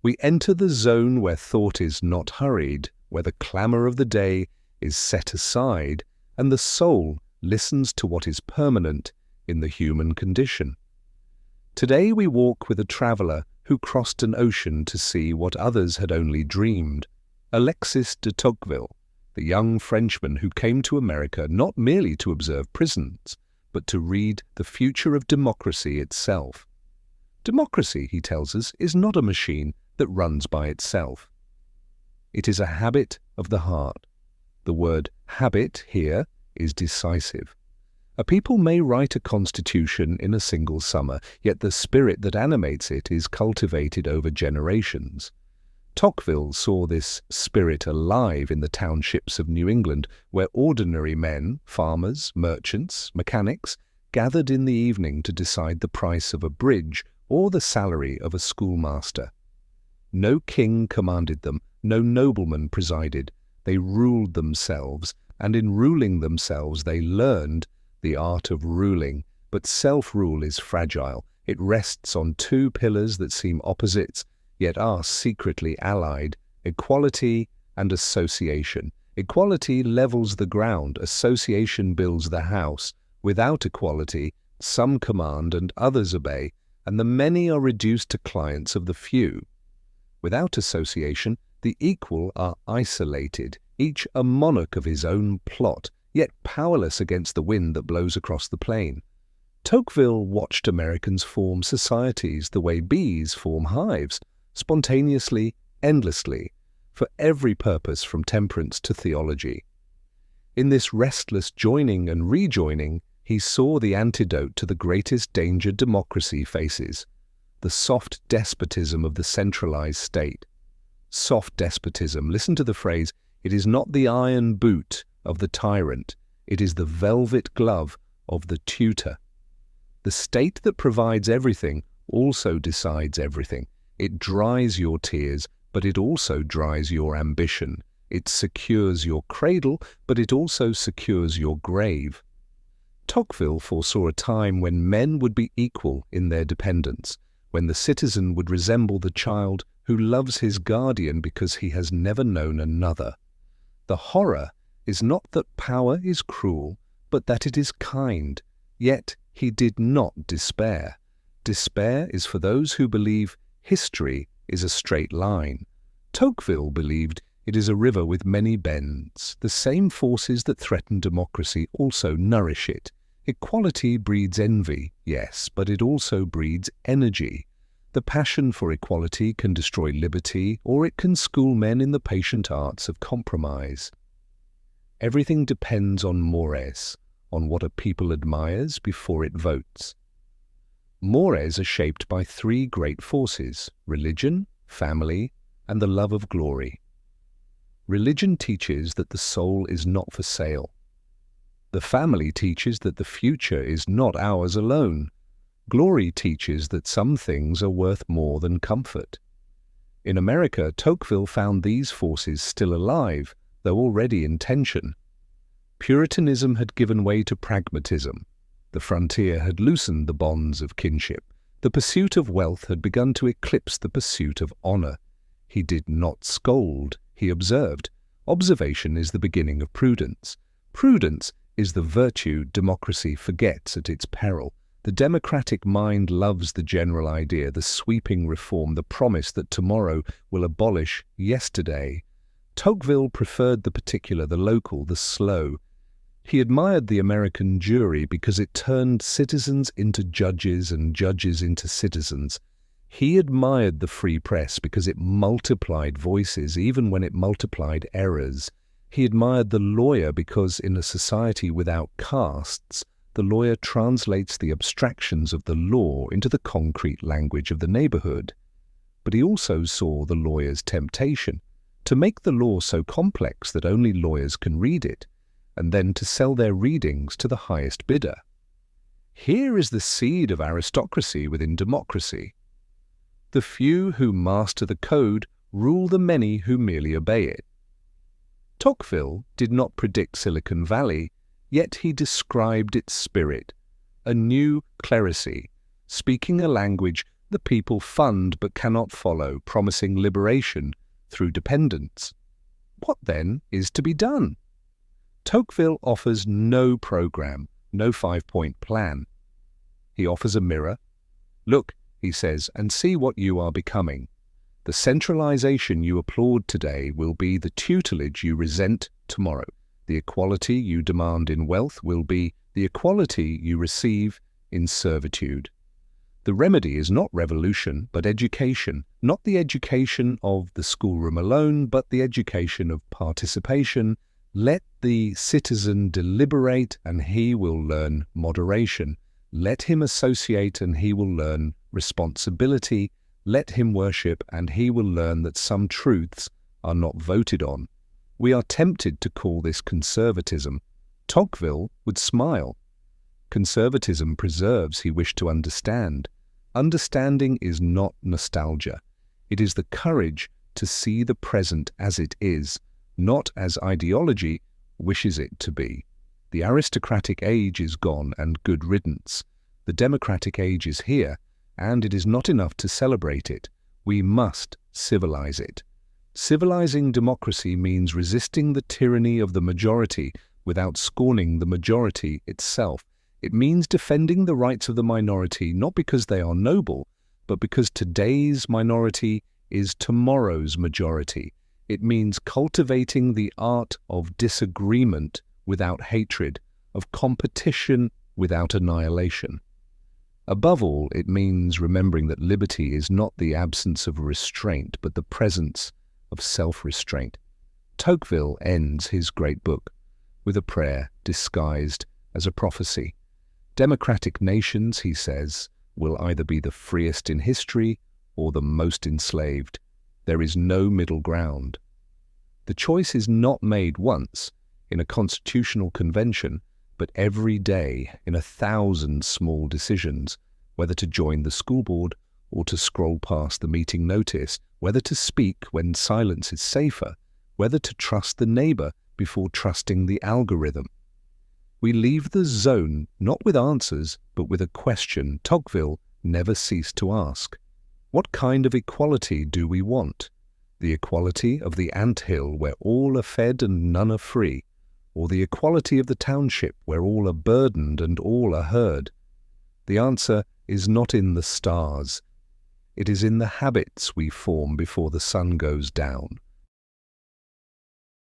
We enter the zone where thought is not hurried, where the clamour of the day is set aside, and the soul listens to what is permanent in the human condition. Today we walk with a traveller who crossed an ocean to see what others had only dreamed. Alexis de Tocqueville, the young Frenchman who came to America not merely to observe prisons, but to read the future of democracy itself. Democracy, he tells us, is not a machine that runs by itself. It is a habit of the heart. The word habit here is decisive. A people may write a constitution in a single summer, yet the spirit that animates it is cultivated over generations. Tocqueville saw this spirit alive in the townships of New England, where ordinary men, farmers, merchants, mechanics, gathered in the evening to decide the price of a bridge or the salary of a schoolmaster. No king commanded them, no nobleman presided. They ruled themselves, and in ruling themselves they learned the art of ruling. But self-rule is fragile. It rests on two pillars that seem opposites, yet are secretly allied: equality and association. Equality levels the ground, association builds the house. Without equality, some command and others obey, and the many are reduced to clients of the few. Without association, the equal are isolated, each a monarch of his own plot, yet powerless against the wind that blows across the plain. Tocqueville watched Americans form societies the way bees form hives, spontaneously, endlessly, for every purpose from temperance to theology. In this restless joining and rejoining, he saw the antidote to the greatest danger democracy faces: the soft despotism of the centralized state. Soft despotism, listen to the phrase, it is not the iron boot of the tyrant, it is the velvet glove of the tutor. The state that provides everything also decides everything. It dries your tears, but it also dries your ambition. It secures your cradle, but it also secures your grave. Tocqueville foresaw a time when men would be equal in their dependence, when the citizen would resemble the child who loves his guardian because he has never known another. The horror is not that power is cruel, but that it is kind. Yet he did not despair. Despair is for those who believe history is a straight line. Tocqueville believed it is a river with many bends. The same forces that threaten democracy also nourish it. Equality breeds envy, yes, but it also breeds energy. The passion for equality can destroy liberty, or it can school men in the patient arts of compromise. Everything depends on mores, on what a people admires before it votes. Mores are shaped by three great forces: religion, family, and the love of glory. Religion teaches that the soul is not for sale. The family teaches that the future is not ours alone. Glory teaches that some things are worth more than comfort. In America, Tocqueville found these forces still alive, though already in tension. Puritanism had given way to pragmatism. The frontier had loosened the bonds of kinship. The pursuit of wealth had begun to eclipse the pursuit of honor. He did not scold, he observed. Observation is the beginning of prudence. Prudence is the virtue democracy forgets at its peril. The democratic mind loves the general idea, the sweeping reform, the promise that tomorrow will abolish yesterday. Tocqueville preferred the particular, the local, the slow. He admired the American jury because it turned citizens into judges and judges into citizens. He admired the free press because it multiplied voices even when it multiplied errors. He admired the lawyer because in a society without castes, the lawyer translates the abstractions of the law into the concrete language of the neighborhood. But he also saw the lawyer's temptation to make the law so complex that only lawyers can read it, and then to sell their readings to the highest bidder. Here is the seed of aristocracy within democracy. The few who master the code rule the many who merely obey it. Tocqueville did not predict Silicon Valley, yet he described its spirit, a new clerisy, speaking a language The people fund but cannot follow, promising liberation through dependence. What then is to be done? Tocqueville offers no program, no 5-point plan. He offers a mirror. Look, he says, and see what you are becoming. The centralization you applaud today will be the tutelage you resent tomorrow. The equality you demand in wealth will be the equality you receive in servitude. The remedy is not revolution, but education, not the education of the schoolroom alone, but the education of participation. Let the citizen deliberate, and he will learn moderation. Let him associate, and he will learn responsibility. Let him worship, and he will learn that some truths are not voted on. We are tempted to call this conservatism. Tocqueville would smile. Conservatism preserves, he wished to understand. Understanding is not nostalgia. It is the courage to see the present as it is, not as ideology wishes it to be. The aristocratic age is gone and good riddance. The democratic age is here, and it is not enough to celebrate it. We must civilize it. Civilizing democracy means resisting the tyranny of the majority without scorning the majority itself. It means defending the rights of the minority, not because they are noble, but because today's minority is tomorrow's majority. It means cultivating the art of disagreement without hatred, of competition without annihilation. Above all, it means remembering that liberty is not the absence of restraint, but the presence of self-restraint. Tocqueville ends his great book with a prayer disguised as a prophecy. Democratic nations, he says, will either be the freest in history or the most enslaved. There is no middle ground. The choice is not made once in a constitutional convention, but every day in 1,000 small decisions, whether to join the school board or to scroll past the meeting notice, whether to speak when silence is safer, whether to trust the neighbor before trusting the algorithm. We leave the zone not with answers, but with a question Tocqueville never ceased to ask. What kind of equality do we want? The equality of the ant-hill where all are fed and none are free, or the equality of the township where all are burdened and all are heard? The answer is not in the stars. It is in the habits we form before the sun goes down.